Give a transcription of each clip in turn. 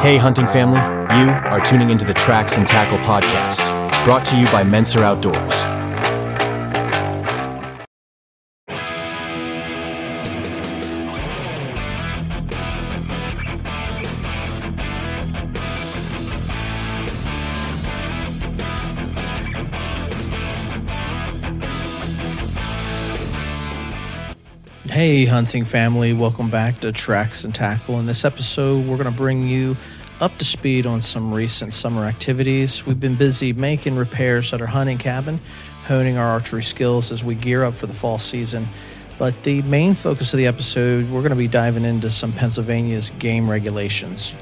Hey hunting family, you are tuning into the Tracks and Tackle podcast, brought to you by Menser Outdoors. Hey hunting family, welcome back to Tracks and Tackle. In this episode, we're going to bring you up to speed on some recent summer activities. We've been busy making repairs at our hunting cabin, honing our archery skills as we gear up for the fall season. But the main focus of the episode, we're going to be diving into some Pennsylvania's game regulations.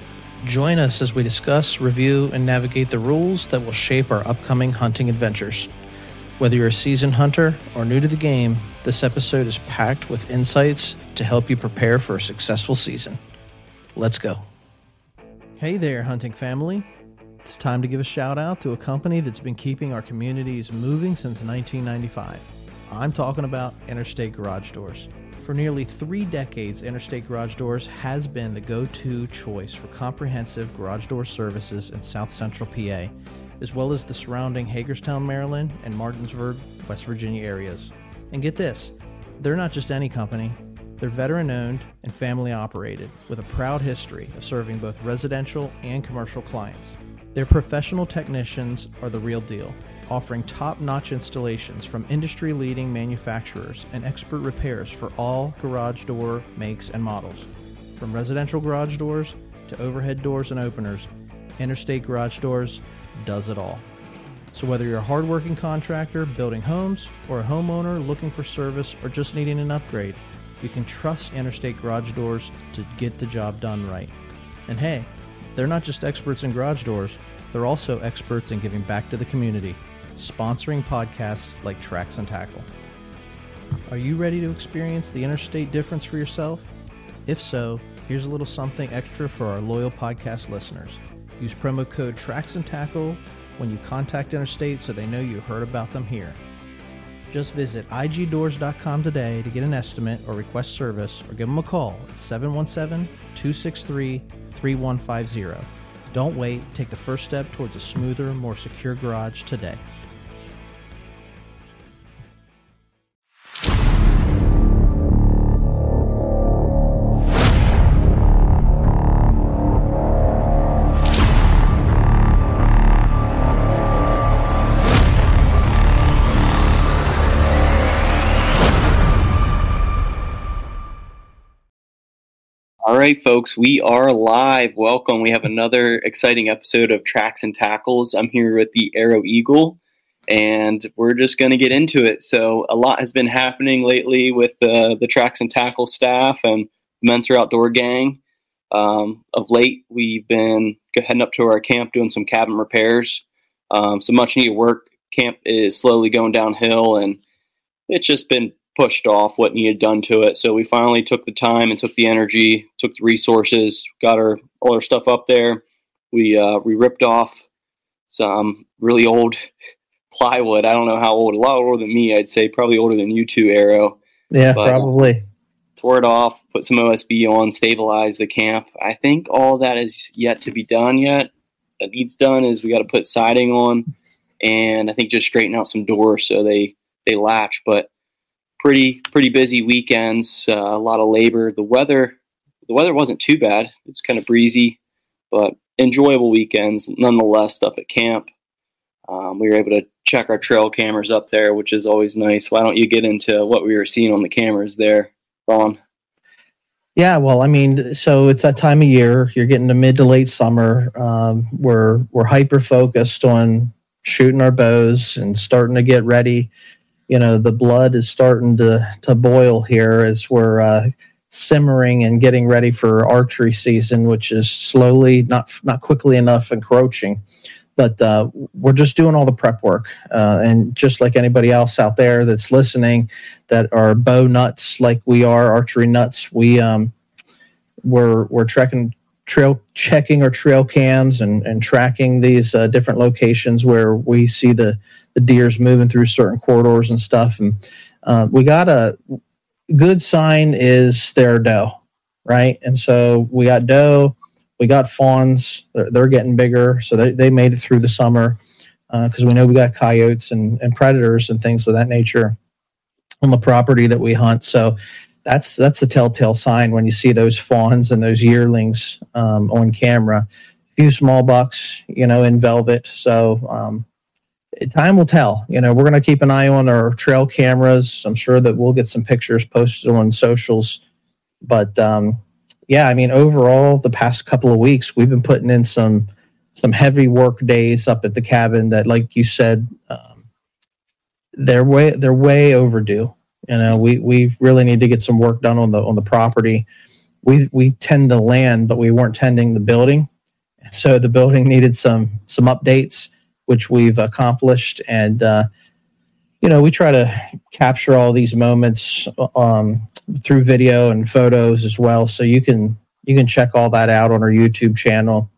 Join us as we discuss, review, and navigate the rules that will shape our upcoming hunting adventures. Whether you're a seasoned hunter or new to the game, this episode is packed with insights to help you prepare for a successful season. Let's go. Hey there, hunting family. It's time to give a shout out to a company that's been keeping our communities moving since 1995. I'm talking about Interstate Garage Doors. For nearly 3 decades, Interstate Garage Doors has been the go-to choice for comprehensive garage door services in South Central PA, as well as the surrounding Hagerstown, Maryland, and Martinsburg, West Virginia areas. And get this, they're not just any company. They're veteran-owned and family-operated, with a proud history of serving both residential and commercial clients. Their professional technicians are the real deal, offering top-notch installations from industry-leading manufacturers and expert repairs for all garage door makes and models. From residential garage doors to overhead doors and openers, Interstate Garage Doors does it all. So whether you're a hardworking contractor building homes or a homeowner looking for service or just needing an upgrade, you can trust Interstate Garage Doors to get the job done right. And hey, they're not just experts in garage doors, they're also experts in giving back to the community, sponsoring podcasts like Tracks and Tackle. Are you ready to experience the Interstate difference for yourself? If so, here's a little something extra for our loyal podcast listeners. Use promo code Tracks and Tackle when you contact Interstate so they know you heard about them here. Just visit igdoors.com today to get an estimate or request service, or give them a call at 717-263-3150. Don't wait. Take the first step towards a smoother, more secure garage today. All right, folks, we are live. Welcome. We have another exciting episode of Tracks and Tackles. I'm here with the Arrow Eagle, and we're just going to get into it. So a lot has been happening lately with the Tracks and Tackle staff and the Menser Outdoor gang. Of late, we've been heading up to our camp doing some cabin repairs. Some much needed work. Camp is slowly going downhill, and it's just been pushed off what needed done to it. So we finally took the time and took the energy, took the resources, got all our stuff up there. We ripped off some really old plywood. I don't know how old, a lot older than me, I'd say, probably older than you two, Arrow. Yeah, but probably. Tore it off, put some OSB on, stabilized the camp. I think all that is yet to be done yet. That needs done is we got to put siding on, and I think just straighten out some doors so they latch. But pretty busy weekends, a lot of labor. The weather wasn't too bad. It's kind of breezy, but enjoyable weekends nonetheless up at camp. We were able to check our trail cameras up there, which is always nice. Why don't you get into what we were seeing on the cameras there, Ron? Yeah, well, I mean, so it's that time of year. You're getting to mid to late summer. We're hyper focused on shooting our bows and starting to get ready. You know, the blood is starting to boil here as we're simmering and getting ready for archery season, which is slowly, not quickly enough, encroaching. But we're just doing all the prep work. And just like anybody else out there that's listening that are bow nuts like we are, archery nuts, we're checking our trail cams and tracking these different locations where we see the deers moving through certain corridors and stuff. And we got a good sign is their doe, right? And so we got doe, We got fawns. They're getting bigger, so they made it through the summer because we know we got coyotes and predators and things of that nature on the property that we hunt. So that's a telltale sign when you see those fawns and those yearlings on camera. A few small bucks, in velvet. So time will tell. We're going to keep an eye on our trail cameras. I'm sure that we'll get some pictures posted on socials. But yeah, I mean, overall, the past couple of weeks, we've been putting in some heavy work days up at the cabin that, like you said, they're way overdue. We really need to get some work done on the property. We tend to land, but we weren't tending the building, so the building needed some updates, which we've accomplished. And we try to capture all these moments through video and photos as well. So you can check all that out on our YouTube channel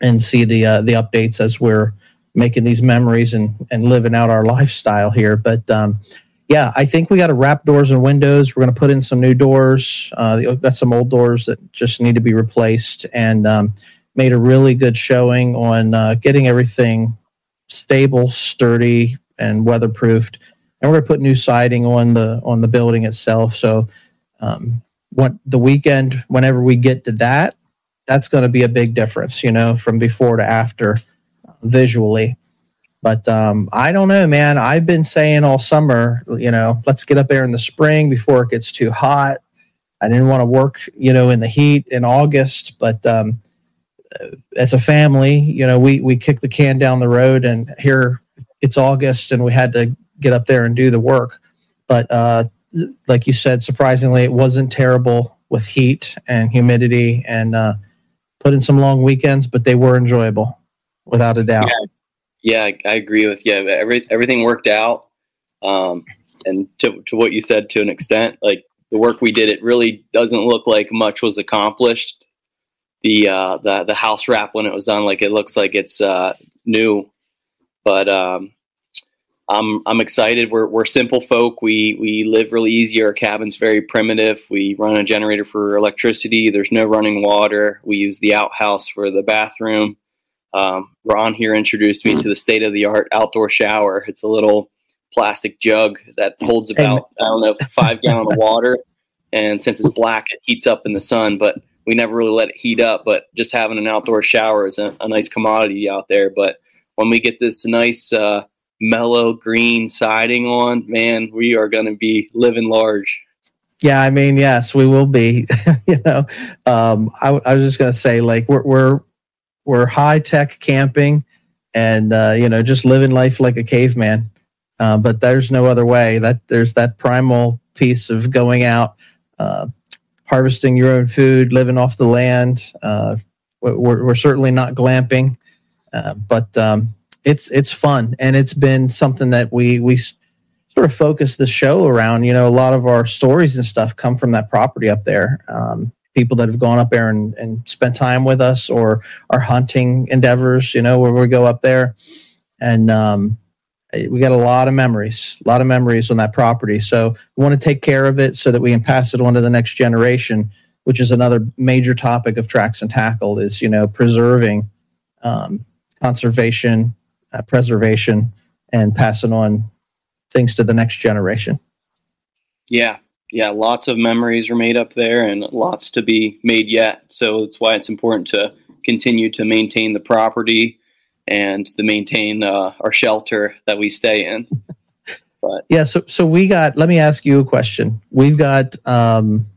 and see the updates as we're making these memories and living out our lifestyle here. But yeah, I think we got to wrap doors and windows. We're going to put in some new doors. We've got some old doors that just need to be replaced, and made a really good showing on getting everything stable, sturdy, and weatherproofed. And we're going to put new siding on the building itself. So the weekend, whenever we get to that, that's going to be a big difference, from before to after visually. But I don't know, man. I've been saying all summer, let's get up there in the spring before it gets too hot. I didn't want to work, in the heat in August. But as a family, we kicked the can down the road, and here it's August, and we had to get up there and do the work. But like you said, surprisingly, it wasn't terrible with heat and humidity, and put in some long weekends, but they were enjoyable, without a doubt. Yeah, I agree with you. Everything worked out. And to what you said, to an extent, like the work we did, it really doesn't look like much was accomplished. The house wrap, when it was done, like it looks like it's new. But I'm excited. We're simple folk. We live really easy. Our cabin's very primitive. We run a generator for electricity. There's no running water. We use the outhouse for the bathroom. Ron here introduced me to the state-of-the-art outdoor shower. It's a little plastic jug that holds about, 5 gallons of water. And since it's black, it heats up in the sun, but we never really let it heat up. But just having an outdoor shower is a nice commodity out there. But when we get this nice mellow green siding on, man, we are going to be living large. Yeah, I mean, yes, we will be. I was just going to say, like, we're high tech camping, and just living life like a caveman. But there's no other way. There's that primal piece of going out, harvesting your own food, living off the land. We're certainly not glamping, but it's fun, and it's been something that we sort of focus the show around. A lot of our stories and stuff come from that property up there. People that have gone up there and spent time with us, or our hunting endeavors, where we go up there. And we got a lot of memories on that property. So we want to take care of it so that we can pass it on to the next generation, which is another major topic of Tracks and Tackle, is, preserving, conservation, preservation, and passing on things to the next generation. Yeah, lots of memories are made up there, and lots to be made yet. So that's why it's important to continue to maintain the property and to maintain our shelter that we stay in. But yeah, so let me ask you a question. We got some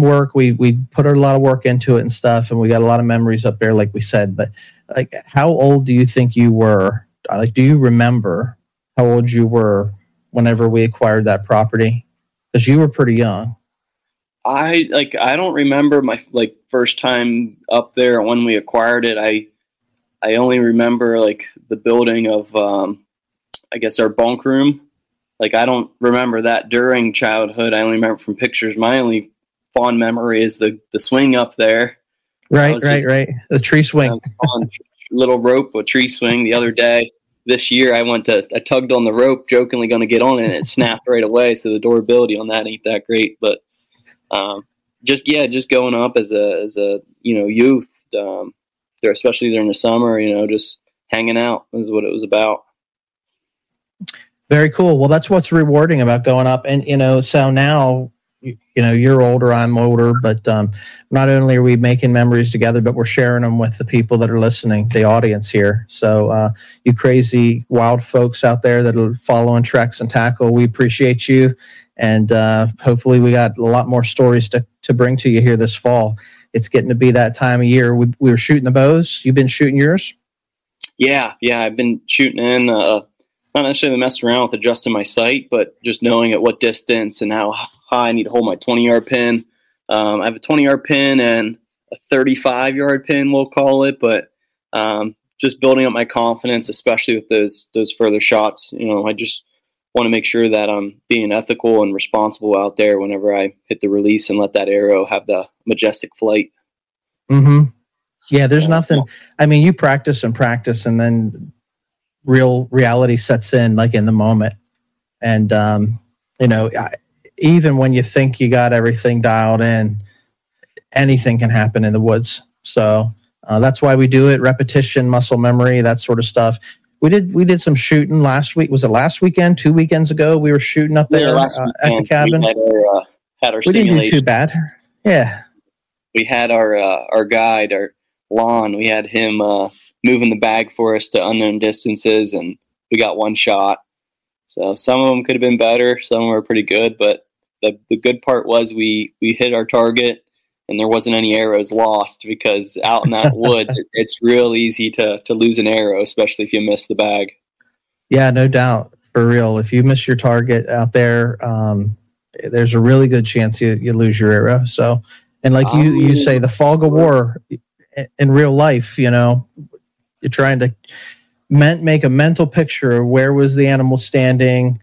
work. We put a lot of work into it and stuff, and we got a lot of memories up there, like we said. But like, how old do you think you were? Like, do you remember how old you were whenever we acquired that property? Because you were pretty young. I don't remember my first time up there when we acquired it. I only remember the building of I guess our bunk room. I don't remember that during childhood. I only remember from pictures. My only fond memory is the swing up there. Right. The tree swing. On little rope, a tree swing. The other day, this year, I tugged on the rope, jokingly going to get on it, and it snapped right away. So the durability on that ain't that great. But just going up as a youth, especially during the summer, just hanging out is what it was about. Very cool. Well, that's what's rewarding about going up. And, so now, you're older, I'm older, but not only are we making memories together, but we're sharing them with the people that are listening, the audience here. So you crazy, wild folks out there that are following Tracks and Tackle, we appreciate you. And hopefully we got a lot more stories to bring to you here this fall. It's getting to be that time of year. We were shooting the bows. You've been shooting yours? Yeah. I've been shooting in, not necessarily messing around with adjusting my sight, but just knowing at what distance and how high I need to hold my 20-yard pin. I have a 20-yard pin and a 35-yard pin, we'll call it, but just building up my confidence, especially with those further shots. I just want to make sure that I'm being ethical and responsible out there whenever I hit the release and let that arrow have the majestic flight. Mm-hmm. Yeah, there's nothing. I mean, you practice and then real reality sets in, like in the moment. And, even when you think you got everything dialed in, anything can happen in the woods. So that's why we do it. Repetition, muscle memory, that sort of stuff. We did some shooting last week. Was it last weekend? 2 weekends ago? We were shooting up there at the cabin. We had our we didn't do too bad. Yeah. We had our guide, our Lon. We had him moving the bag for us to unknown distances, and we got one shot. So some of them could have been better. Some were pretty good, but the good part was we hit our target, and there wasn't any arrows lost, because out in that woods, it's real easy to lose an arrow, especially if you miss the bag. Yeah, no doubt. For real. If you miss your target out there, there's a really good chance you lose your arrow. So, and like you say, the fog of war in real life, you're trying to make a mental picture of where was the animal standing,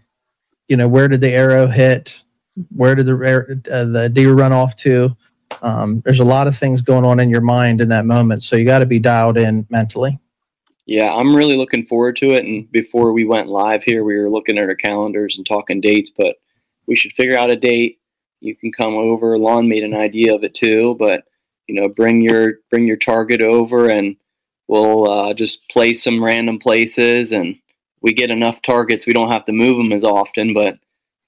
where did the arrow hit, where did the deer run off to. There's a lot of things going on in your mind in that moment, so you got to be dialed in mentally. Yeah, I'm really looking forward to it. And before we went live here, we were looking at our calendars and talking dates, but we should figure out a date. You can come over. Lon made an idea of it too, but bring your target over, and we'll just play some random places, and we get enough targets we don't have to move them as often, but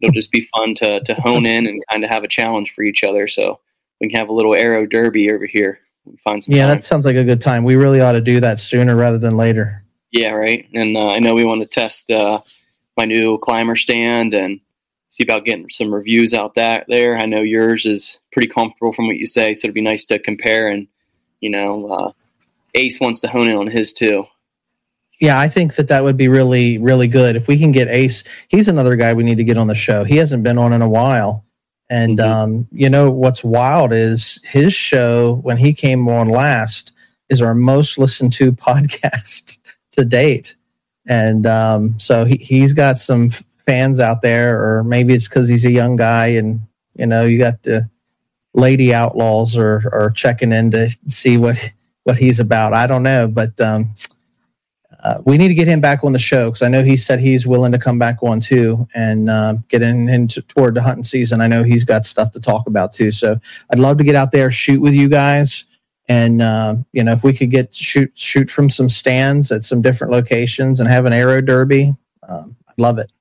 it'll just be fun to hone in and kind of have a challenge for each other. So we can have a little arrow derby over here. Find some time. That sounds like a good time. We really ought to do that sooner rather than later. Yeah, right. And I know we want to test my new climber stand and see about getting some reviews out there. I know yours is pretty comfortable from what you say, so it'd be nice to compare. And Ace wants to hone in on his too. Yeah, I think that would be really, really good if we can get Ace. He's another guy we need to get on the show. He hasn't been on in a while. And, what's wild is his show, when he came on last, is our most listened to podcast to date. And so he's got some fans out there, or maybe it's because he's a young guy and, you got the lady outlaws are checking in to see what he's about. I don't know, but we need to get him back on the show, because I know he said he's willing to come back on too and get into toward the hunting season. I know he's got stuff to talk about too. So I'd love to get out there, shoot with you guys. And, if we could shoot from some stands at some different locations and have an arrow derby, I'd love it.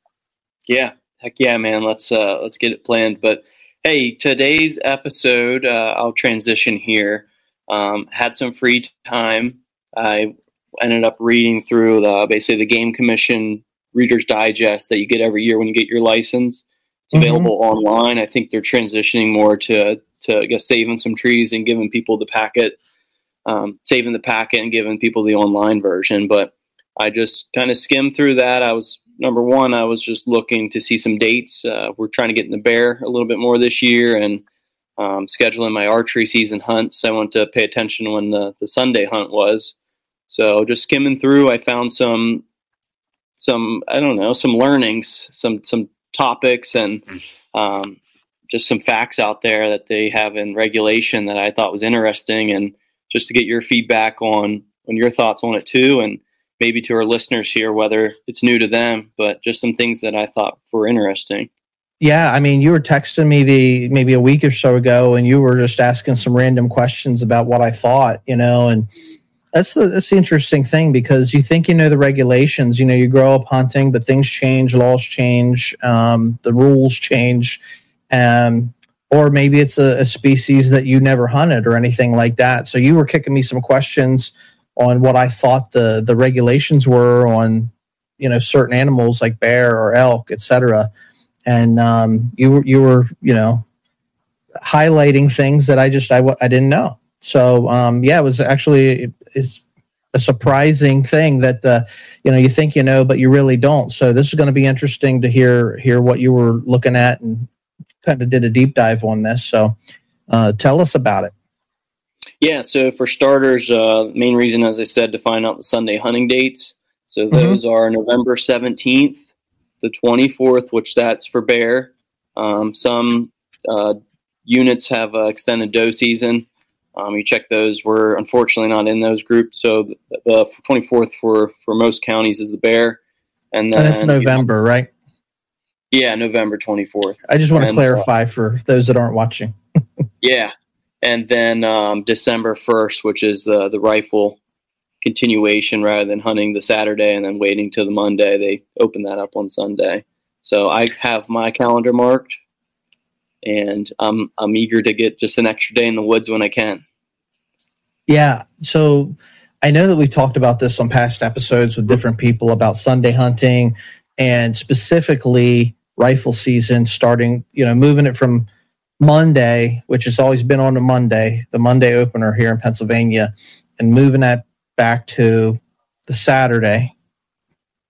Yeah. Heck yeah, man. Let's get it planned. But hey, today's episode, I'll transition here. Had some free time. I ended up reading through basically the Game Commission Reader's Digest that you get every year when you get your license. It's available online. I think they're transitioning more to I guess saving some trees and giving people the packet, saving the packet and giving people the online version. But I just kind of skimmed through that. I was just looking to see some dates. We're trying to get in the bear a little bit more this year, and scheduling my archery season hunts. I want to pay attention when the Sunday hunt was. So just skimming through, I found some learnings, some topics, and just some facts out there that they have in regulation that I thought was interesting, and just to get your feedback on your thoughts on it too, and maybe to our listeners here, whether it's new to them, but just some things that I thought were interesting. Yeah, I mean, you were texting me maybe a week or so ago, and you were just asking some random questions about what I thought, and that's the interesting thing, because you think you know the regulations, you grow up hunting, but things change, laws change, the rules change, or maybe it's a species that you never hunted or anything like that. So you were kicking me some questions on what I thought the regulations were on, certain animals like bear or elk, etc. And you were highlighting things that I didn't know. So yeah, it was actually it's a surprising thing that you think but you really don't. So this is going to be interesting to hear what you were looking at, and kind of did a deep dive on this. So tell us about it. Yeah, so for starters, main reason, as I said, to find out the Sunday hunting dates. So those are November 17th, the 24th, which that's for bear. Some units have extended doe season. You check those. We're unfortunately not in those groups. So the 24th for most counties is the bear. And it's November, right? Yeah, November 24th. I just want to clarify for those that aren't watching. Yeah. And then December 1st, which is the rifle continuation, rather than hunting the Saturday and then waiting till the Monday. They open that up on Sunday. So I have my calendar marked, and I'm eager to get just an extra day in the woods when I can. Yeah. So I know that we talked about this on past episodes with different people about Sunday hunting, and specifically rifle season starting, moving it from Monday, which has always been on a Monday, the Monday opener here in Pennsylvania, and moving that back to the Saturday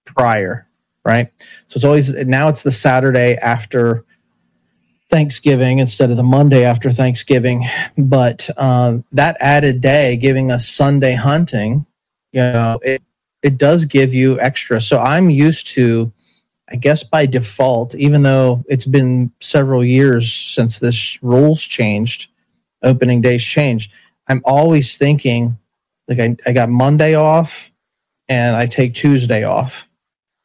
prior, right? So now it's the Saturday after Thanksgiving instead of the Monday after Thanksgiving. But that added day giving us Sunday hunting, it does give you extra. So I'm used to, I guess by default, even though it's been several years since this rules changed, opening days changed, I'm always thinking, like I got Monday off and I take Tuesday off,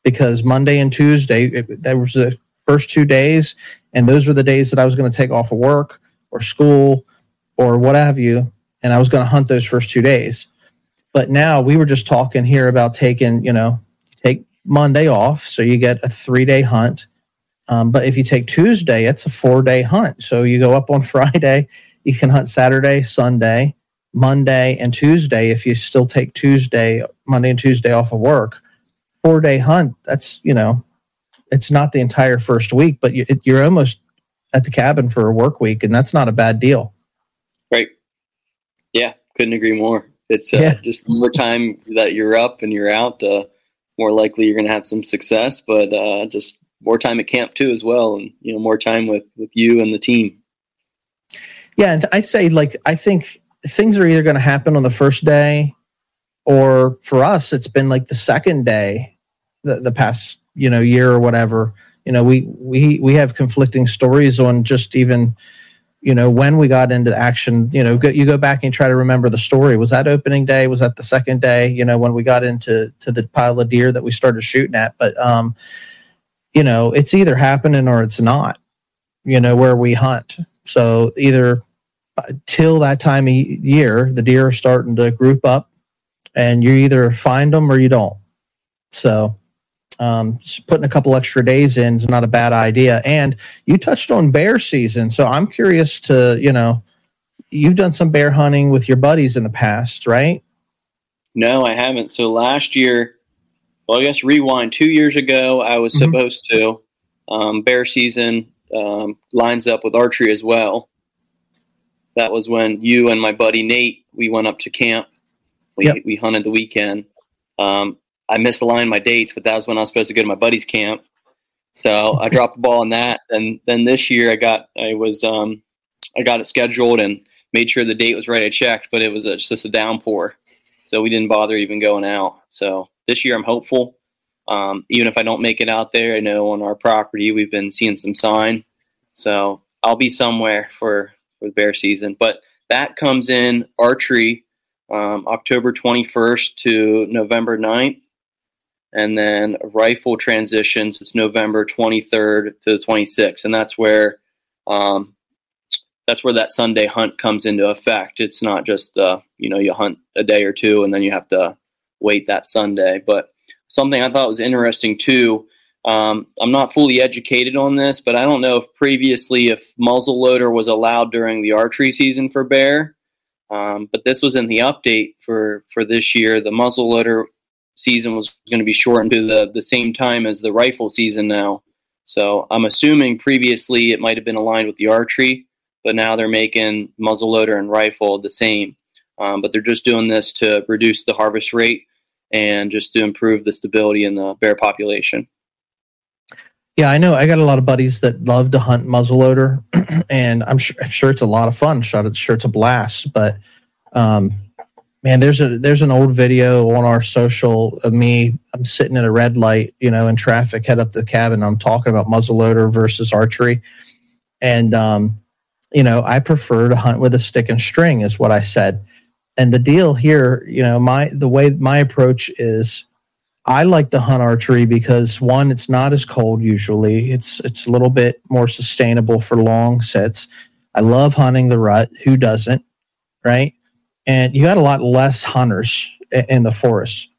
because Monday and Tuesday, that was the first 2 days, and those were the days that I was going to take off of work or school or what have you, and I was going to hunt those first 2 days. But now we were just talking here about taking, take Monday off, so you get a 3-day hunt. But if you take Tuesday, it's a 4-day hunt. So you go up on Friday, you can hunt Saturday, Sunday, Monday, and Tuesday. If you still take Monday and Tuesday off of work, 4-day hunt. That's, it's not the entire first week, but you're almost at the cabin for a work week, and that's not a bad deal. Right. Yeah, couldn't agree more. It's just the more time that you're up and you're out, more likely you're going to have some success, but just more time at camp too as well, and more time with you and the team. Yeah, and I say, I think things are either going to happen on the first day, or for us, it's been like the second day, the past year or whatever. We have conflicting stories on just even when we got into action. You go back and try to remember the story. Was that opening day? Was that the second day? When we got into the pile of deer that we started shooting at. But it's either happening or it's not. Where we hunt. So either till that time of year, the deer are starting to group up, and you either find them or you don't. So just putting a couple extra days in is not a bad idea. And you touched on bear season, so I'm curious to, you've done some bear hunting with your buddies in the past, right? No, I haven't. So last year, well, I guess rewind 2 years ago, I was supposed to. Bear season lines up with archery as well. That was when you and my buddy Nate, we went up to camp. We hunted the weekend. I misaligned my dates, but that was when I was supposed to go to my buddy's camp. So I dropped the ball on that. And then this year I got it scheduled and made sure the date was right. I checked, but it was just a downpour. So we didn't bother even going out. So this year I'm hopeful. Even if I don't make it out there, I know on our property we've been seeing some sign. So I'll be somewhere for the bear season. But that comes in archery October 21st to November 9th. and then rifle transitions. It's November 23rd to the 26th, and that's where that Sunday hunt comes into effect. It's not just you hunt a day or two and then you have to wait that Sunday. But something I thought was interesting too. I'm not fully educated on this, but I don't know if previously if muzzleloader was allowed during the archery season for bear. But this was in the update for this year. The muzzleloader season was going to be shortened to the same time as the rifle season now. So I'm assuming previously it might have been aligned with the archery, but now they're making muzzleloader and rifle the same. But they're just doing this to reduce the harvest rate and just to improve the stability in the bear population. Yeah, I know. I got a lot of buddies that love to hunt muzzleloader, and I'm sure it's a lot of fun. Sure, it's a blast. But man, there's an old video on our social of me. I'm sitting at a red light, in traffic, head up to the cabin. I'm talking about muzzleloader versus archery, and I prefer to hunt with a stick and string, is what I said. And the deal here, the way my approach is, I like to hunt archery because, one, it's not as cold usually. It's a little bit more sustainable for long sits. I love hunting the rut. Who doesn't, right? And you got a lot less hunters in the forest.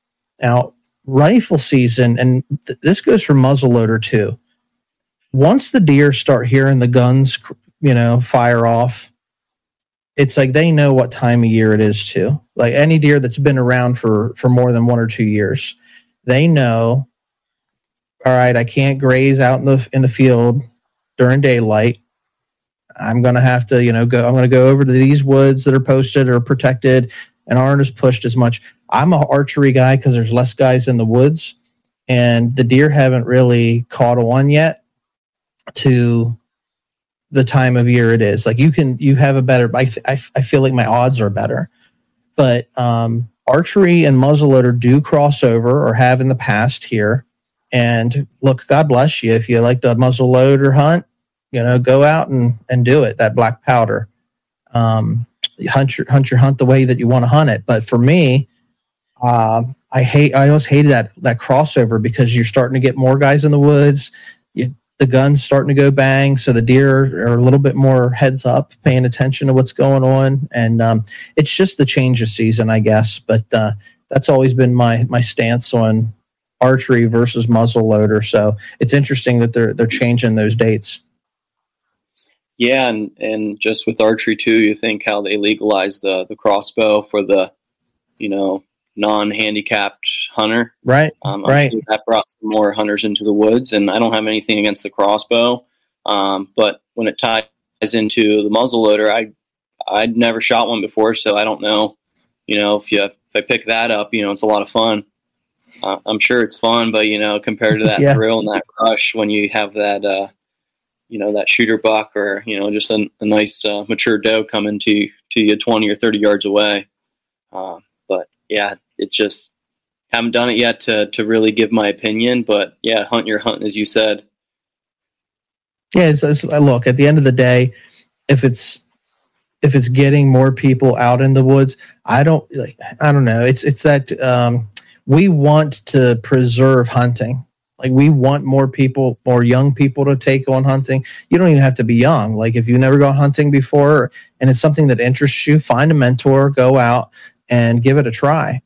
Now, rifle season, and this goes for muzzleloader too. Once the deer start hearing the guns, fire off, it's like they know what time of year it is too. Like any deer that's been around for more than 1 or 2 years, they know, all right, I can't graze out in the field during daylight. I'm going to have to, I'm going to go over to these woods that are posted or protected and aren't as pushed as much. I'm an archery guy because there's less guys in the woods, and the deer haven't really caught on yet to the time of year it is. Like you have a better, I feel like my odds are better, but archery and muzzleloader do cross over or have in the past here. And look, God bless you. If you like to muzzleloader hunt, go out and do it. That black powder, hunt your hunt the way that you want to hunt it. But for me, I always hated that crossover because you're starting to get more guys in the woods. The gun's starting to go bang, so the deer are a little bit more heads up, paying attention to what's going on, and it's just the change of season, I guess. But that's always been my stance on archery versus muzzleloader. So it's interesting that they're changing those dates. Yeah, and just with archery too, you think how they legalized the crossbow for the non-handicapped hunter. Right. Right. Sure that brought some more hunters into the woods, and I don't have anything against the crossbow. But when it ties into the muzzleloader, I'd never shot one before, so I don't know. If I pick that up, it's a lot of fun. I'm sure it's fun, but compared to that thrill and that rush when you have that, that shooter buck or just a nice mature doe coming to you 20 or 30 yards away. But yeah, it just haven't done it yet to really give my opinion. But yeah, hunt your hunt, as you said. Yeah, look, at the end of the day, if it's getting more people out in the woods, I don't know. It's that we want to preserve hunting. Like we want more people, more young people to take on hunting. You don't even have to be young. Like if you've never gone hunting before and it's something that interests you, find a mentor, go out and give it a try.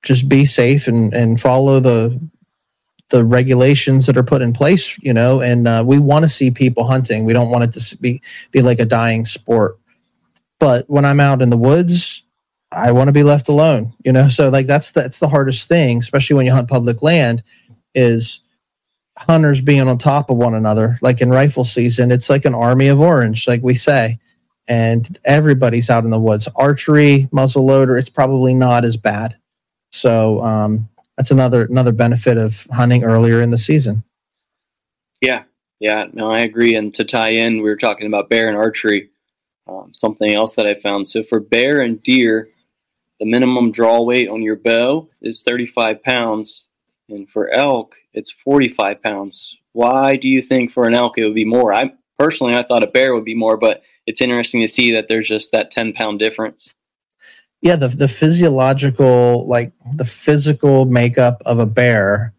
Just be safe and follow the regulations that are put in place, and we want to see people hunting. We don't want it to be like a dying sport. But when I'm out in the woods, I want to be left alone, so like that's the hardest thing, especially when you hunt public land, is hunters being on top of one another. Like in rifle season, it's like an army of orange, like we say, and everybody's out in the woods. Archery, muzzleloader, it's probably not as bad. So that's another benefit of hunting earlier in the season. Yeah, no, I agree. And to tie in, we were talking about bear and archery. Something else that I found. So for bear and deer, the minimum draw weight on your bow is 35 pounds. And for elk, it's 45 pounds. Why do you think for an elk it would be more? I thought a bear would be more, but it's interesting to see that there's just that 10-pound difference. Yeah, the physiological, like the physical makeup of a bear,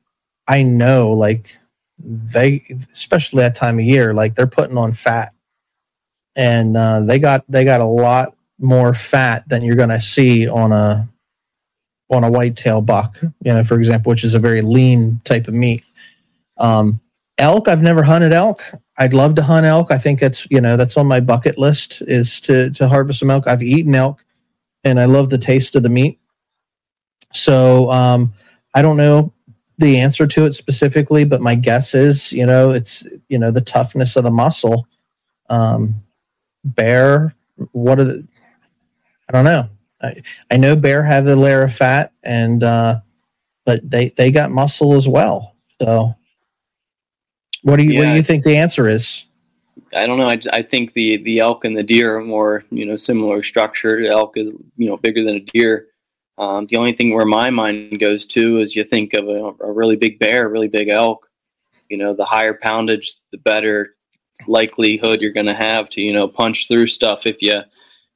I know, like they, especially that time of year, like they're putting on fat, and they got a lot more fat than you're going to see on a whitetail buck, for example, which is a very lean type of meat. Um, Elk, I've never hunted elk. I'd love to hunt elk. I think that's on my bucket list, is to harvest some elk. I've eaten elk, and I love the taste of the meat. So I don't know the answer to it specifically, but my guess is, it's the toughness of the muscle. Bear, I don't know. I know bear have the layer of fat, and but they got muscle as well. So what do you think the answer is? I don't know. I think the elk and the deer are more, similar structure. The elk is, bigger than a deer. The only thing where my mind goes to is you think of a really big bear, a really big elk. The higher poundage, the better likelihood you're going to have to, punch through stuff if you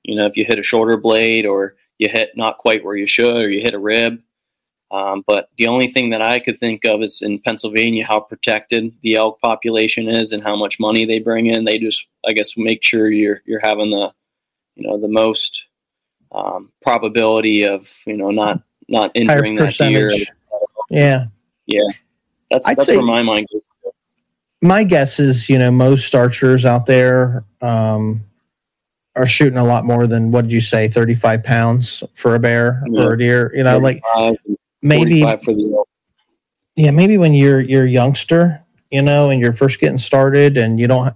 hit a shoulder blade, or you hit not quite where you should, or you hit a rib. But the only thing that I could think of is in Pennsylvania, how protected the elk population is and how much money they bring in. They just, I guess, make sure you're having the, the most probability of, not injuring that deer. Yeah. That's where my mind goes. My guess is, most archers out there are shooting a lot more than, what did you say, 35 pounds for a bear or a deer? Like maybe for the elk. Yeah, maybe when you're a youngster, and you're first getting started, and you don't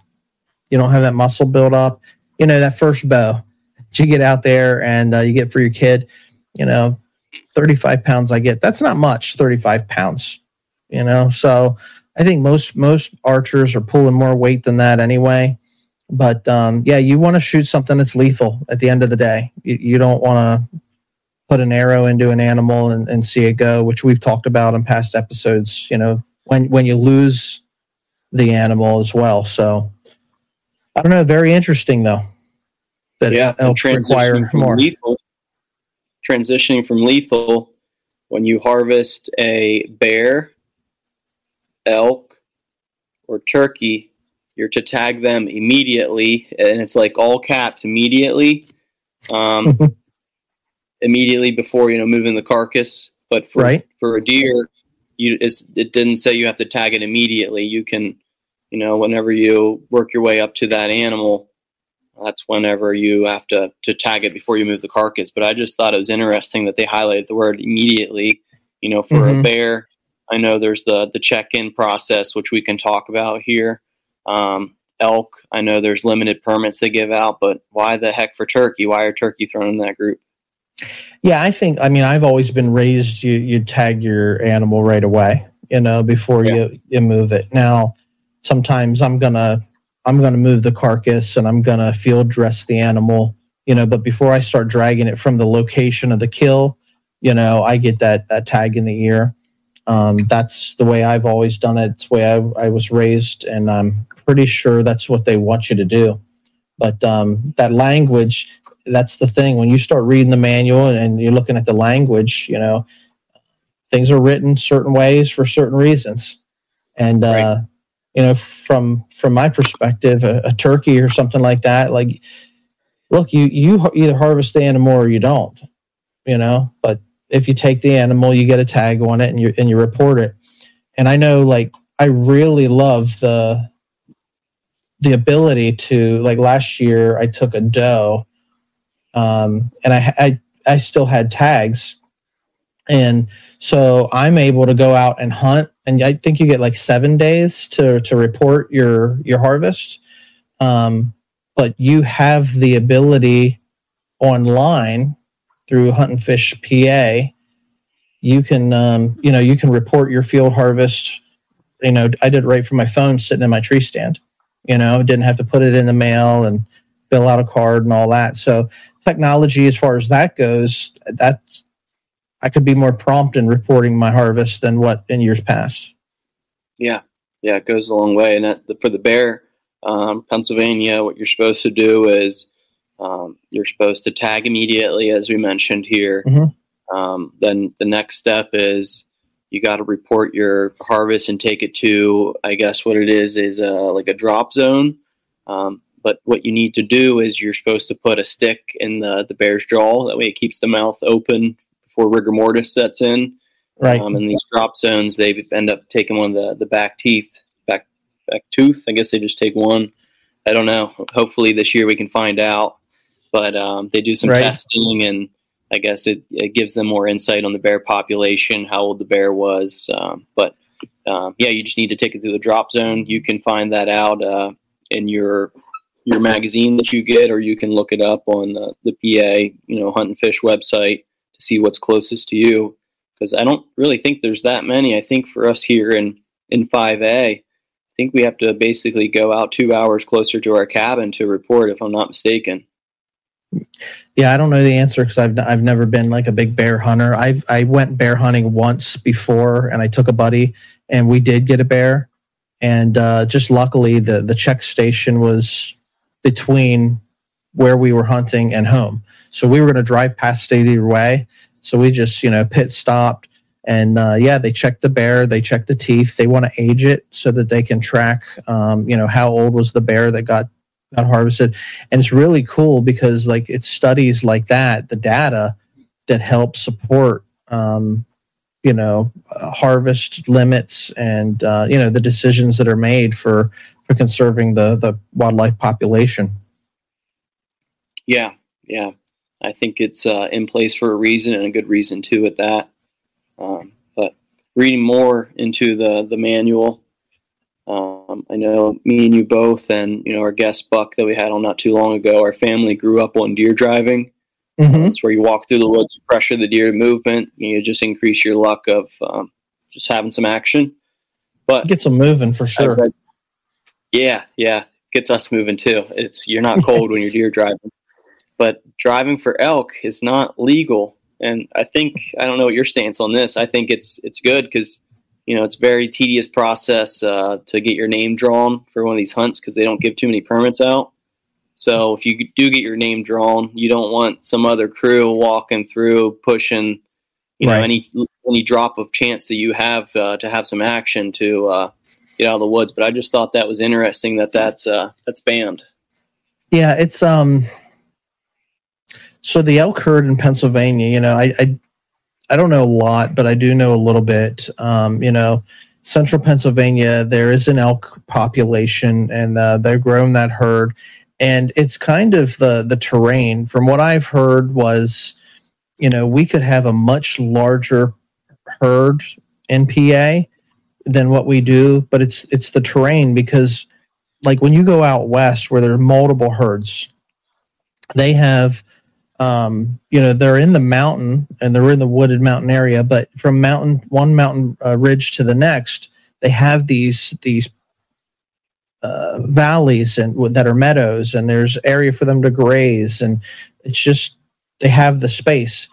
have that muscle build up. That first bow that you get out there and you get for your kid, 35 pounds. That's not much, 35 pounds. So I think most archers are pulling more weight than that anyway. But you want to shoot something that's lethal at the end of the day. You don't want to put an arrow into an animal and see it go, which we've talked about in past episodes, when you lose the animal as well. So I don't know. Very interesting though. That elk require more. Transitioning from lethal, when you harvest a bear, elk, or turkey, you're to tag them immediately, and it's like all caps immediately, immediately before moving the carcass. But for a deer, it didn't say you have to tag it immediately. You can, whenever you work your way up to that animal, that's whenever you have to tag it before you move the carcass. But I just thought it was interesting that they highlighted the word immediately. For a bear, I know there's the check-in process, which we can talk about here. Elk, I know there's limited permits they give out, but why the heck for turkey? Why are turkey thrown in that group? Yeah, I've always been raised, you tag your animal right away, before you move it. Now, sometimes I'm gonna move the carcass and I'm gonna field dress the animal, but before I start dragging it from the location of the kill, I get that tag in the ear. That's the way I've always done it. It's the way I was raised, and I'm pretty sure that's what they want you to do. But that language, that's the thing. When you start reading the manual and you're looking at the language, things are written certain ways for certain reasons. And, from my perspective, a turkey or something like that, like, look, you either harvest the animal or you don't, but if you take the animal, you get a tag on it and you report it. And I know, like, I really love the ability to, like, last year I took a doe, and I still had tags. And so I'm able to go out and hunt, and I think you get like 7 days to report your harvest. But you have the ability online through Hunt and Fish PA. You can, you can report your field harvest. I did it right from my phone sitting in my tree stand, didn't have to put it in the mail and fill out a card and all that. So technology, as far as that goes, I could be more prompt in reporting my harvest than what in years past. Yeah, it goes a long way. And for the bear, Pennsylvania, what you're supposed to do is You're supposed to tag immediately, as we mentioned here. Then the next step is you got to report your harvest and take it to, I guess what it is like a drop zone. But what you need to do is you're supposed to put a stick in the bear's jaw. That way it keeps the mouth open before rigor mortis sets in. Right. In these drop zones, they end up taking one of the back tooth. I guess they just take one. I don't know. Hopefully this year we can find out. But they do some testing, and I guess it gives them more insight on the bear population, how old the bear was. You just need to take it through the drop zone. You can find that out in your magazine that you get, or you can look it up on the PA, Hunt and Fish website to see what's closest to you. Because I don't really think there's that many. I think for us here in 5A, I think we have to basically go out 2 hours closer to our cabin to report, if I'm not mistaken. Yeah, I don't know the answer because I've never been like a big bear hunter. I went bear hunting once before, and I took a buddy, and we did get a bear. And just luckily, the check station was between where we were hunting and home, so we were going to drive past it either way. So we just pit stopped, and they checked the bear, they checked the teeth, they want to age it so that they can track how old was the bear that got harvested. And it's really cool because like it's studies like that, the data that help support harvest limits and the decisions that are made for conserving the wildlife population. Yeah I think it's in place for a reason, and a good reason too at that. But reading more into the manual, I know me and you both, and our guest Buck that we had on not too long ago, our family grew up on deer driving. It's where you walk through the woods, you pressure the deer movement, you just increase your luck of just having some action. But gets them moving for sure. Yeah, gets us moving too. You're not cold when you're deer driving. But driving for elk is not legal, and I don't know what your stance on this. I think it's good because it's a very tedious process to get your name drawn for one of these hunts because they don't give too many permits out. So if you do get your name drawn, you don't want some other crew walking through pushing, any drop of chance that you have to have some action to get out of the woods. But I just thought that was interesting that's banned. Yeah, it's So the elk herd in Pennsylvania, I don't know a lot, but I do know a little bit. Central Pennsylvania, there is an elk population, and they've grown that herd. And it's kind of the terrain. From what I've heard was, we could have a much larger herd in PA than what we do, but it's the terrain because, like, when you go out west where there are multiple herds, they have they're in the mountain and they're in the wooded mountain area, but from one mountain ridge to the next, they have these valleys and that are meadows, and there's area for them to graze, and it's just they have the space.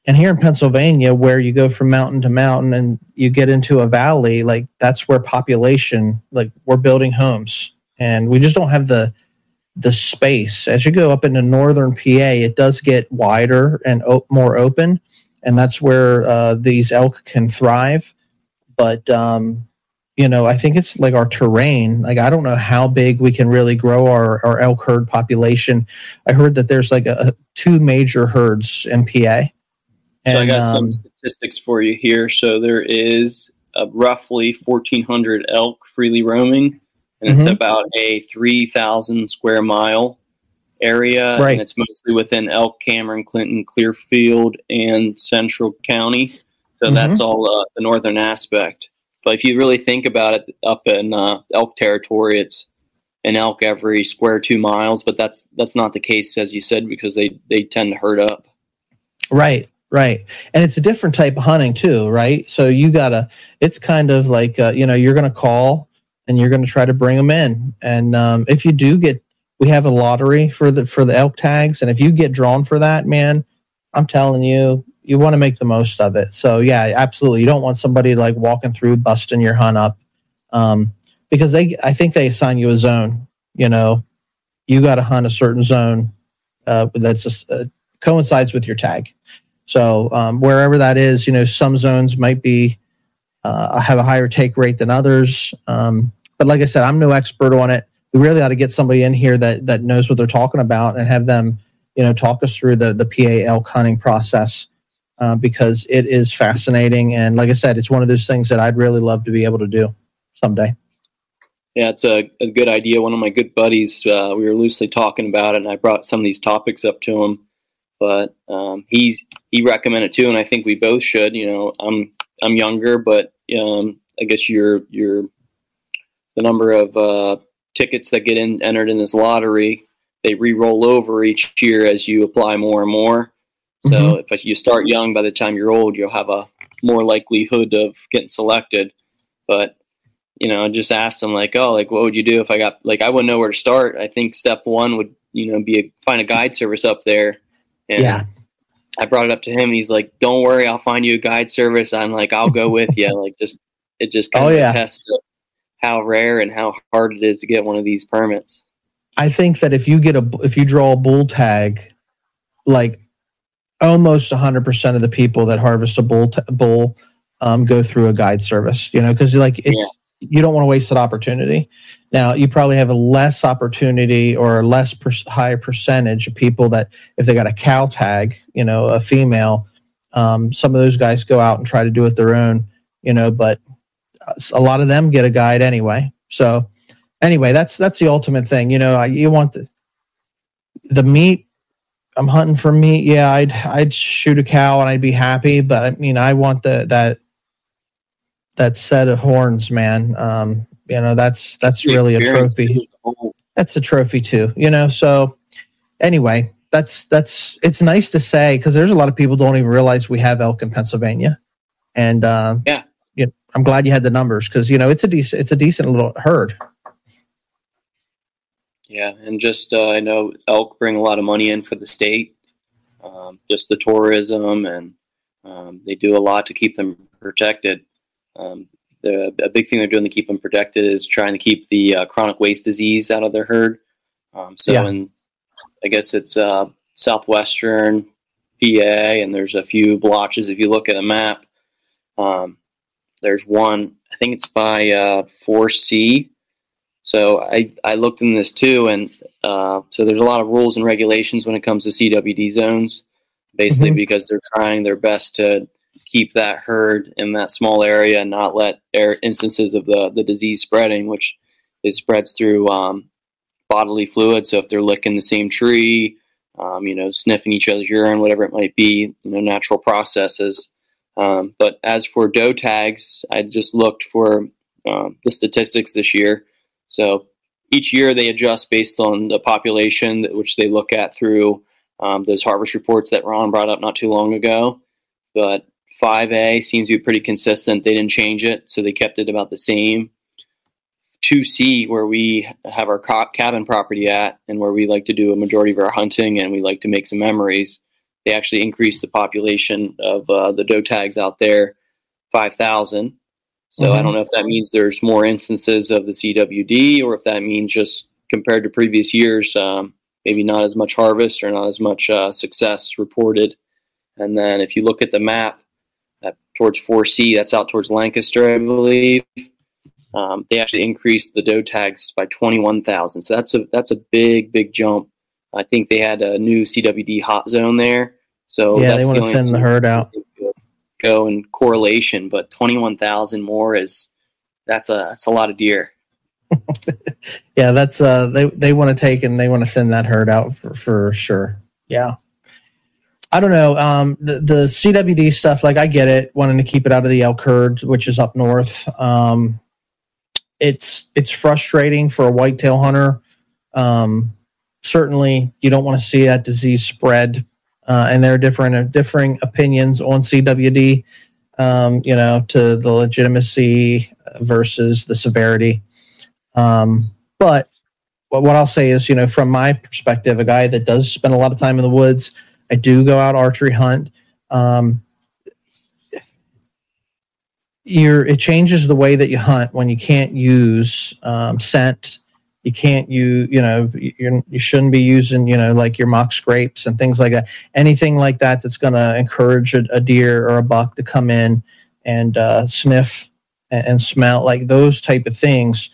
And here in Pennsylvania, where you go from mountain to mountain and you get into a valley, like that's where population, like we're building homes, and we just don't have the space. As you go up into northern PA, it does get wider and more open, and that's where these elk can thrive. But I think it's like our terrain. Like I don't know how big we can really grow our elk herd population. I heard that there's like two major herds in PA. And, so I got some statistics for you here. So there is roughly 1,400 elk freely roaming. And it's about a 3,000 square mile area. Right. And it's mostly within Elk, Cameron, Clinton, Clearfield, and Central County. So that's all the northern aspect. But if you really think about it, up in elk territory, it's an elk every square 2 miles. But that's not the case, as you said, because they tend to herd up. Right. And it's a different type of hunting too, right? So it's kind of like, you're going to call, and you're going to try to bring them in. And if you do we have a lottery for the elk tags. And if you get drawn for that, man, I'm telling you, you want to make the most of it. So yeah, absolutely. You don't want somebody like walking through, busting your hunt up. Because I think they assign you a zone, you got to hunt a certain zone that's just, coincides with your tag. So wherever that is, some zones might be have a higher take rate than others. But like I said, I'm no expert on it. We really ought to get somebody in here that knows what they're talking about and have them, talk us through the PA elk hunting process, because it is fascinating. And like I said, it's one of those things that I'd really love to be able to do someday. Yeah, it's a good idea. One of my good buddies, we were loosely talking about it, and I brought some of these topics up to him. But he recommended it too, and I think we both should. I'm younger, but I guess the number of tickets that get entered in this lottery, they re-roll over each year as you apply more and more. So if you start young, by the time you're old, you'll have a more likelihood of getting selected. But I just asked him what would you do if I got, I wouldn't know where to start. I think step one would, be find a guide service up there. And yeah. I brought it up to him. And he's like, don't worry, I'll find you a guide service. I'm like, I'll go with you. It just kind of attests to how rare and how hard it is to get one of these permits. I think that if you draw a bull tag, almost 100% of the people that harvest a bull go through a guide service, because you don't want to waste that opportunity. Now, you probably have a less opportunity or a less high percentage of people that if they got a cow tag, a female, some of those guys go out and try to do it their own, but a lot of them get a guide anyway. So anyway, that's the ultimate thing. You want the meat. I'm hunting for meat. Yeah, I'd shoot a cow and I'd be happy, but I want that set of horns, man. That's really a trophy. That's a trophy too, So anyway, it's nice to say, because there's a lot of people don't even realize we have elk in Pennsylvania, and I'm glad you had the numbers, because it's a decent little herd. Yeah, and just I know elk bring a lot of money in for the state, just the tourism, and they do a lot to keep them protected. A big thing they're doing to keep them protected is trying to keep the chronic waste disease out of their herd. In, I guess it's southwestern PA, and there's a few blotches. If you look at a map, there's one, I think it's by 4C. So I looked in this too, and so there's a lot of rules and regulations when it comes to CWD zones, basically because they're trying their best to keep that herd in that small area and not let instances of the disease spreading, which it spreads through bodily fluid. So if they're licking the same tree, sniffing each other's urine, whatever it might be, natural processes. But as for doe tags, I just looked for the statistics this year. So each year they adjust based on the population, which they look at through those harvest reports that Ron brought up not too long ago. But 5A seems to be pretty consistent. They didn't change it, so they kept it about the same. 2C, where we have our cabin property at and where we like to do a majority of our hunting and we like to make some memories, they actually increased the population of the doe tags out there 5,000. So I don't know if that means there's more instances of the CWD, or if that means just compared to previous years, maybe not as much harvest or not as much success reported. And then if you look at the map towards 4C, that's out towards Lancaster, I believe. They actually increased the doe tags by 21,000. So that's a big jump. I think they had a new CWD hot zone there. So yeah, they want to thin the herd out. Go in correlation, but 21,000 more that's a lot of deer. Yeah, that's they want to take and they want to thin that herd out for sure. Yeah. I don't know. The CWD stuff, I get it, wanting to keep it out of the elk herd, which is up north. It's frustrating for a whitetail hunter. Certainly, you don't want to see that disease spread. And there are differing opinions on CWD, to the legitimacy versus the severity. But what I'll say is, from my perspective, a guy that does spend a lot of time in the woods, I do go out archery hunt. It changes the way that you hunt when you can't use scent You can't you shouldn't be using, like your mock scrapes and things like that. Anything like that that's going to encourage a deer or a buck to come in and sniff and smell, like those type of things.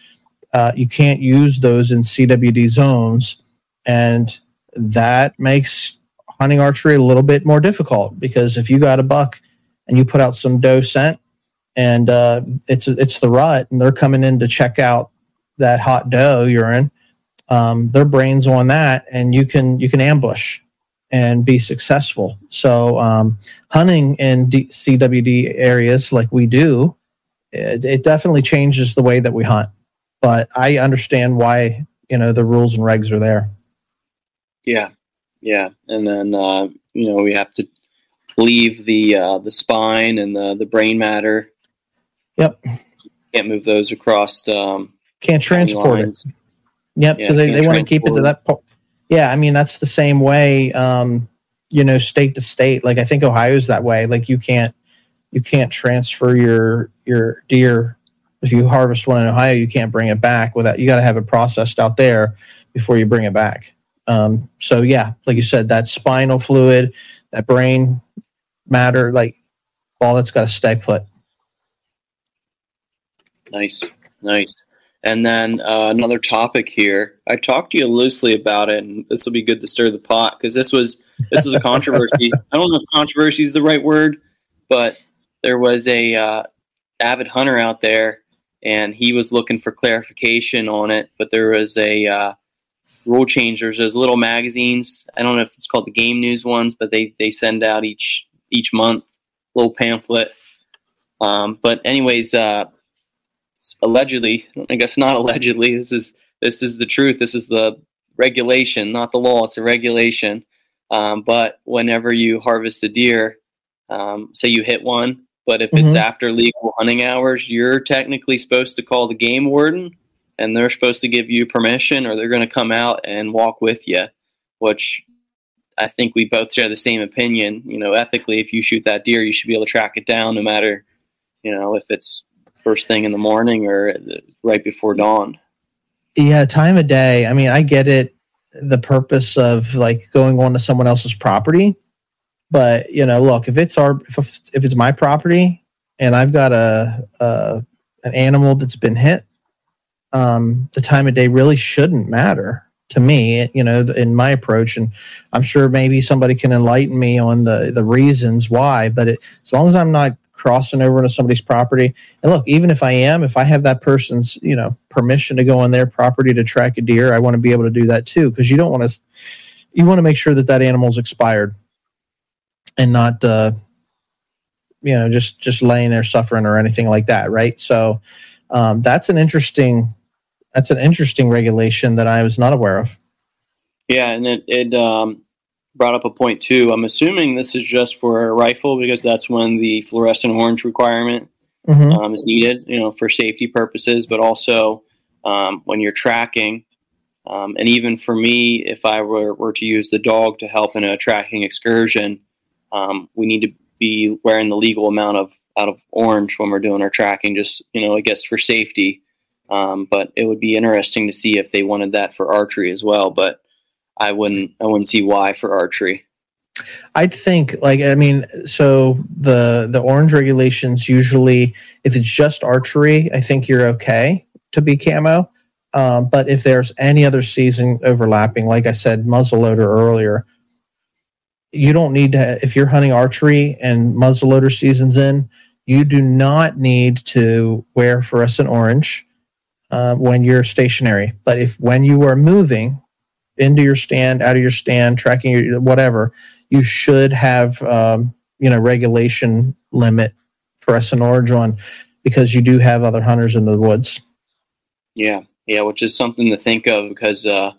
You can't use those in CWD zones, and that makes hunting archery a little bit more difficult, because if you got a buck and you put out some doe scent and it's the rut and they're coming in to check out that hot doe urine, their brain's on that, and you can ambush and be successful. So hunting in CWD areas like we do, it definitely changes the way that we hunt. But I understand why the rules and regs are there. Yeah, and then we have to leave the spine and the brain matter. Yep, can't move those across. Can't transport it. Yep, because they want to keep it to that point. Yeah, I mean, that's the same way, state to state. Like, I think Ohio's that way. Like, you can't transfer your deer. If you harvest one in Ohio, you can't bring it back without. You got to have it processed out there before you bring it back. So yeah, like you said, that spinal fluid, that brain matter, like all that's got to stay put. Nice. And then another topic here. I talked to you loosely about it, and this will be good to stir the pot, because this was a controversy. I don't know if controversy is the right word, but there was a avid hunter out there, and he was looking for clarification on it. But there was a rule change. There's those little magazines. I don't know if it's called the Game News ones, but they send out each month a little pamphlet. But anyways. Allegedly, I guess not allegedly, this is the truth. This is the regulation, not the law. It's a regulation. But whenever you harvest a deer, say you hit one, but if it's after legal hunting hours, you're technically supposed to call the game warden, and they're supposed to give you permission, or they're going to come out and walk with you, which I think we both share the same opinion. Ethically, if you shoot that deer, you should be able to track it down, no matter, if it's first thing in the morning or right before dawn. Yeah, time of day. I mean, I get it, the purpose of like going on to someone else's property, but look, if it's my property and I've got an animal that's been hit, the time of day really shouldn't matter to me, in my approach. And I'm sure maybe somebody can enlighten me on the reasons why, but as long as I'm not crossing over into somebody's property. And look, even if I have that person's, permission to go on their property to track a deer, I want to be able to do that too. Because you want to make sure that animal's expired and not, just laying there suffering or anything like that. Right. So that's an interesting regulation that I was not aware of. Yeah. And it brought up a point too. I'm assuming this is just for a rifle, because that's when the fluorescent orange requirement is needed, for safety purposes, but also when you're tracking. And even for me, if I were to use the dog to help in a tracking excursion, we need to be wearing the legal amount out of orange when we're doing our tracking, just, I guess for safety. But it would be interesting to see if they wanted that for archery as well. But I wouldn't see why for archery. I'd think so the orange regulations, usually if it's just archery, I think you're okay to be camo. But if there's any other season overlapping, like I said, muzzleloader earlier, you don't need to, if you're hunting archery and muzzleloader season's in, you do not need to wear fluorescent orange when you're stationary. But when you are moving into your stand, out of your stand, tracking your whatever, you should have regulation limit fluorescent orange on, because you do have other hunters in the woods. Yeah, which is something to think of, because if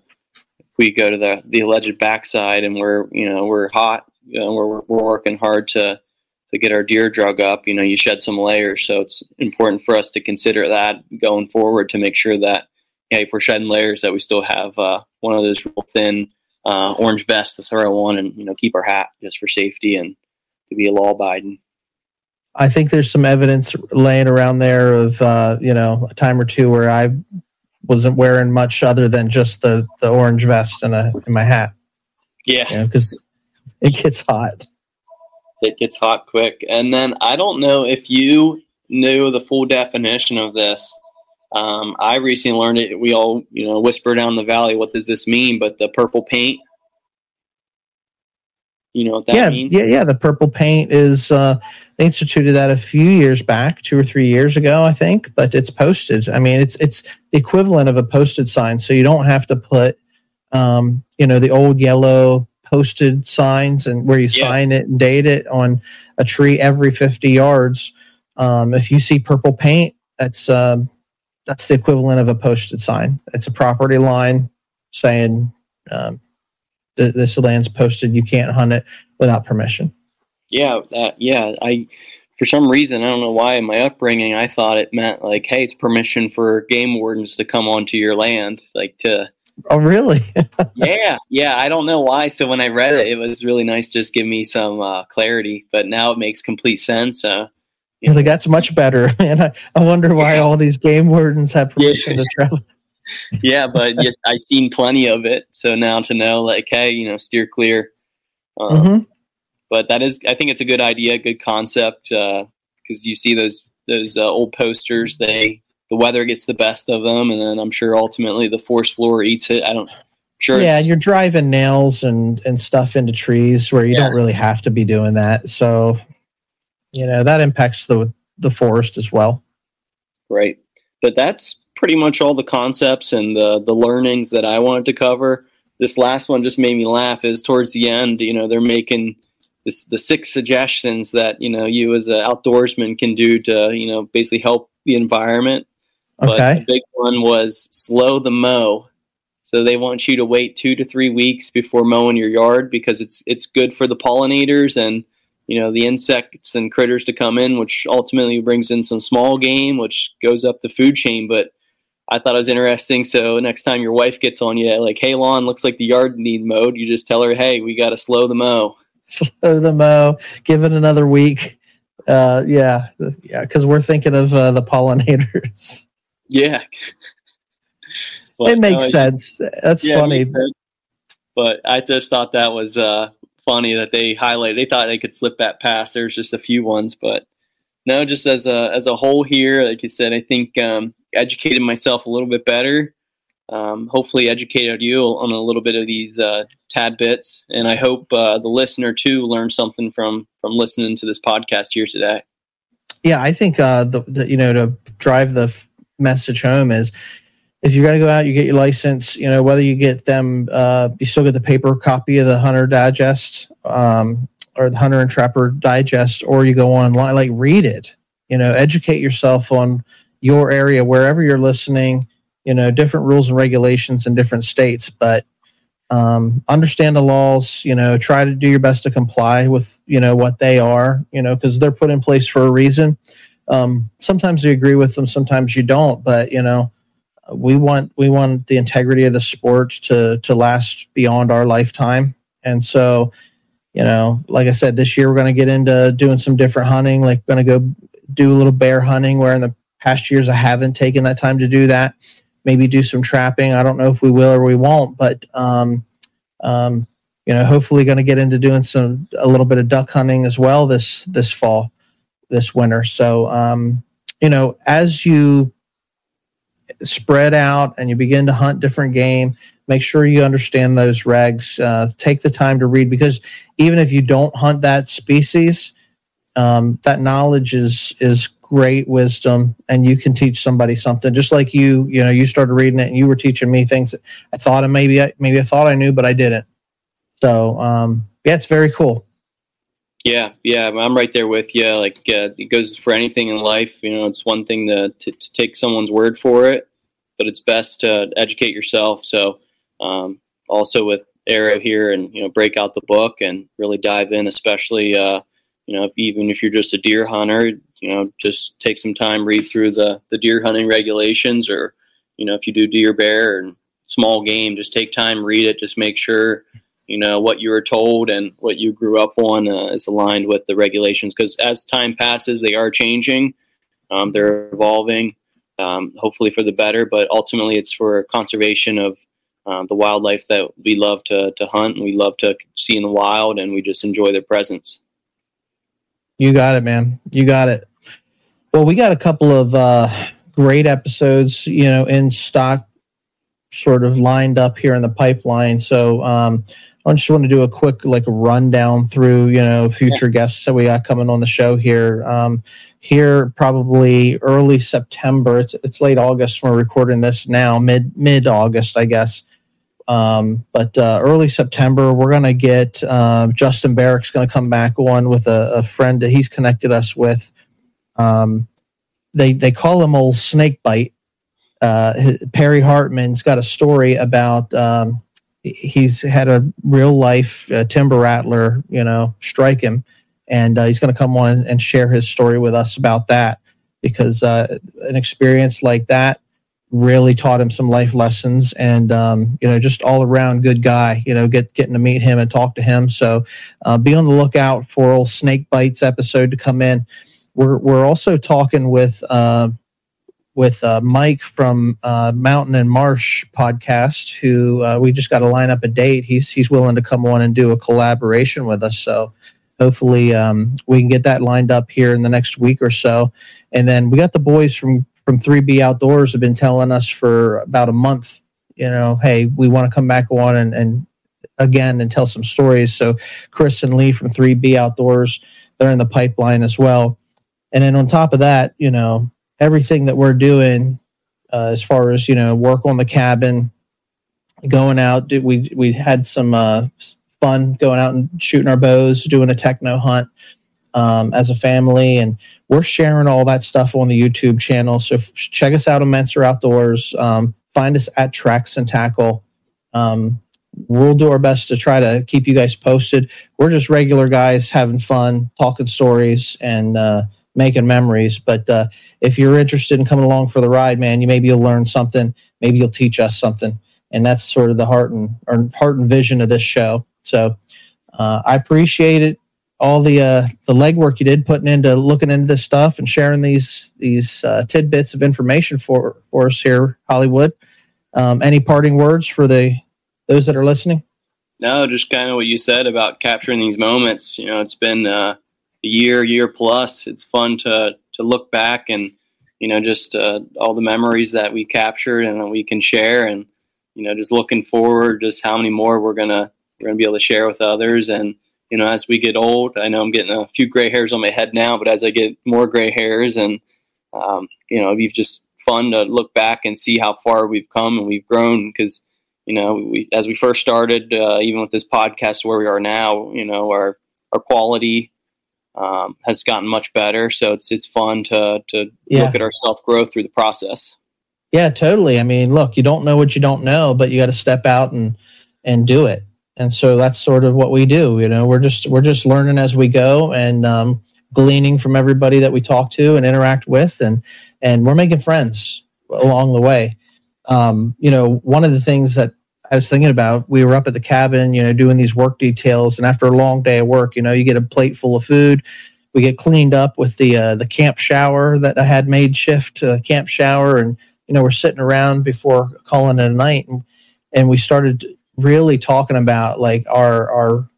we go to the alleged backside and we're hot, we're working hard to get our deer drug up, you shed some layers. So it's important for us to consider that going forward, to make sure that if we're shedding layers, that we still have one of those real thin orange vests to throw on, and keep our hat just for safety and to be law abiding. I think there's some evidence laying around there of a time or two where I've wasn't wearing much other than just the orange vest and my hat. Yeah, because it gets hot. It gets hot quick. And then I don't know if you knew the full definition of this. I recently learned it. We all, whisper down the valley, what does this mean? But the purple paint, you know what that means? Yeah. The purple paint is, they instituted that a few years back, 2 or 3 years ago, I think, but it's posted. I mean, it's the equivalent of a posted sign. So you don't have to put, the old yellow posted signs and where you sign it and date it on a tree every 50 yards. If you see purple paint, that's the equivalent of a posted sign. It's a property line saying this land's posted. You can't hunt it without permission. For some reason, I don't know why, in my upbringing, I thought it meant like, hey, it's permission for game wardens to come onto your land, like to. Oh, really? Yeah. I don't know why. So when I read it, it was really nice. Just give me some clarity. But now it makes complete sense. That's much better, man. I wonder why all these game wardens have permission to travel. Yeah, but I've seen plenty of it. So now to know, like, hey, steer clear. But I think it's a good idea, good concept, because you see those old posters. The weather gets the best of them, and then I'm sure ultimately the forest floor eats it. Yeah, you're driving nails and stuff into trees where you don't really have to be doing that. So, that impacts the forest as well. Right. But that's pretty much all the concepts and the learnings that I wanted to cover. This last one just made me laugh. Is towards the end, they're making the 6 suggestions that, you as an outdoorsman can do to, basically help the environment. Okay. But the big one was slow the mow. So they want you to wait 2 to 3 weeks before mowing your yard because it's good for the pollinators and, the insects and critters to come in, which ultimately brings in some small game, which goes up the food chain. But I thought it was interesting. So next time your wife gets on you, like, hey, lawn, looks like the yard needs mowed. You just tell her, hey, we got to slow the mow. Slow the mow. Give it another week. Because we're thinking of the pollinators. Yeah. But, it makes sense. That's funny. But I just thought that was funny that they highlighted. They thought they could slip that past. There's just a few ones. But no, just as a whole here, like you said, I think educated myself a little bit better. Hopefully educated you on a little bit of these tad bits. And I hope the listener, too, learned something from listening to this podcast here today. Yeah, I think, to drive the message home is if you're going to go out, you get your license, whether you get them, you still get the paper copy of the Hunter Digest or the Hunter and Trapper Digest, or you go online, like read it, educate yourself on your area, wherever you're listening, different rules and regulations in different states, but understand the laws, try to do your best to comply with, what they are, because they're put in place for a reason. Sometimes you agree with them, sometimes you don't, but we want the integrity of the sport to last beyond our lifetime. And so, like I said, this year we're going to get into doing some different hunting, like going to go do a little bear hunting, where in the past years I haven't taken that time to do that. Maybe do some trapping. I don't know if we will or we won't, but hopefully going to get into doing a little bit of duck hunting as well this fall, this winter. So as you spread out and you begin to hunt different game, make sure you understand those regs. Take the time to read, because even if you don't hunt that species, that knowledge is great wisdom, and you can teach somebody something. Just like you started reading it and you were teaching me things that I thought maybe I thought I knew, but I didn't. So it's very cool. Yeah, I'm right there with you. Like it goes for anything in life. It's one thing to take someone's word for it, but it's best to educate yourself. So also with Arrow here, and break out the book and really dive in, especially even if you're just a deer hunter, just take some time, read through the deer hunting regulations, or if you do deer, bear, and small game, just take time, read it, just make sure what you were told and what you grew up on is aligned with the regulations, because as time passes, they are changing, they're evolving. hopefully for the better, but ultimately it's for conservation of the wildlife that we love to hunt and we love to see in the wild, and we just enjoy their presence. You got it, man. You got it. Well, we got a couple of great episodes, in stock, sort of lined up here in the pipeline. So I just want to do a quick rundown through, future guests that we got coming on the show here. Here probably early September. It's late August when we're recording this now, mid August, I guess. But early September, we're going to get Justin Barrick's going to come back on with a friend that he's connected us with. They call him Old Snakebite. Perry Hartman's got a story about he's had a real life timber rattler, strike him, and he's going to come on and share his story with us about that, because an experience like that really taught him some life lessons, and just all around good guy. Getting to meet him and talk to him. So be on the lookout for Old Snakebite's episode to come in. We're also talking with Mike from Mountain and Marsh podcast, who we just got to line up a date. He's willing to come on and do a collaboration with us. So hopefully we can get that lined up here in the next week or so. And then we got the boys from 3B Outdoors have been telling us for about a month, hey, we want to come back on and again and tell some stories. So Chris and Lee from 3B Outdoors, they're in the pipeline as well. And then on top of that, everything that we're doing as far as, work on the cabin, going out, we had some fun going out and shooting our bows, doing a techno hunt as a family, and we're sharing all that stuff on the YouTube channel. So check us out on Menser Outdoors. Find us at Tracks and Tackle. We'll do our best to try to keep you guys posted. We're just regular guys having fun, talking stories, and making memories. But if you're interested in coming along for the ride, man, maybe you'll learn something. Maybe you'll teach us something. And that's sort of the heart and vision of this show. So I appreciate it. All the legwork you did putting into looking into this stuff and sharing these tidbits of information for us here, Hollywood. Any parting words for those that are listening? No, just kind of what you said about capturing these moments. It's been a year plus. It's fun to look back and just all the memories that we captured and that we can share, and just looking forward, just how many more we're gonna be able to share with others. And as we get old, I know I'm getting a few gray hairs on my head now, but as I get more gray hairs, and it'd be just fun to look back and see how far we've come and we've grown. Because as we first started, even with this podcast, where we are now, our quality has gotten much better. So it's fun to look at ourselves grow through the process. Yeah, totally. I mean, look, you don't know what you don't know, but you got to step out and do it. And so that's sort of what we do. We're just learning as we go, and gleaning from everybody that we talk to and interact with, and we're making friends along the way. One of the things that I was thinking about, we were up at the cabin, doing these work details, and after a long day of work, you get a plate full of food. We get cleaned up with the camp shower that I had made shift to the camp shower, and we're sitting around before calling it a night, and we started really talking about our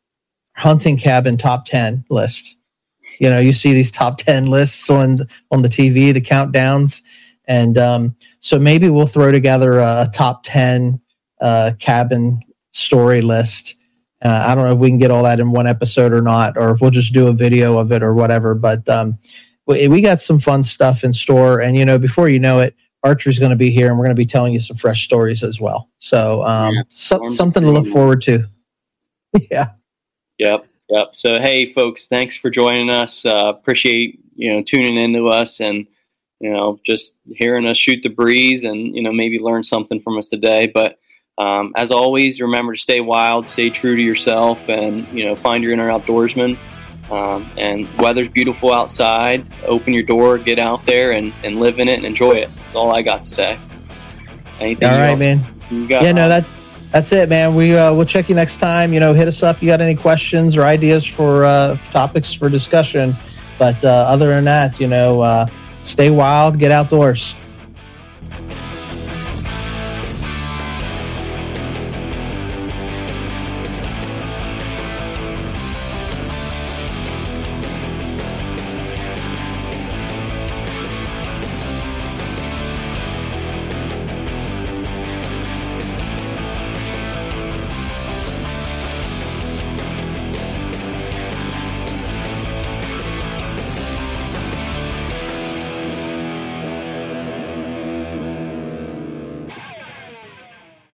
hunting cabin top 10 list. You see these top 10 lists on the TV, the countdowns, and so maybe we'll throw together a top 10 cabin story list. I don't know if we can get all that in one episode or not, or if we'll just do a video of it or whatever. But we got some fun stuff in store, and before you know it, Archery's going to be here, and we're going to be telling you some fresh stories as well. So something to look forward to. Yeah. Yep. So hey, folks, thanks for joining us. Appreciate tuning into us, and just hearing us shoot the breeze, and maybe learn something from us today. But as always, remember to stay wild, stay true to yourself, and find your inner outdoorsman. And weather's beautiful outside. Open your door, get out there, and live in it and enjoy it. That's all I got to say. Anything all right, else? Man. Yeah, no, that's it, man. We'll check you next time. Hit us up. You got any questions or ideas for topics for discussion? But other than that, stay wild, get outdoors.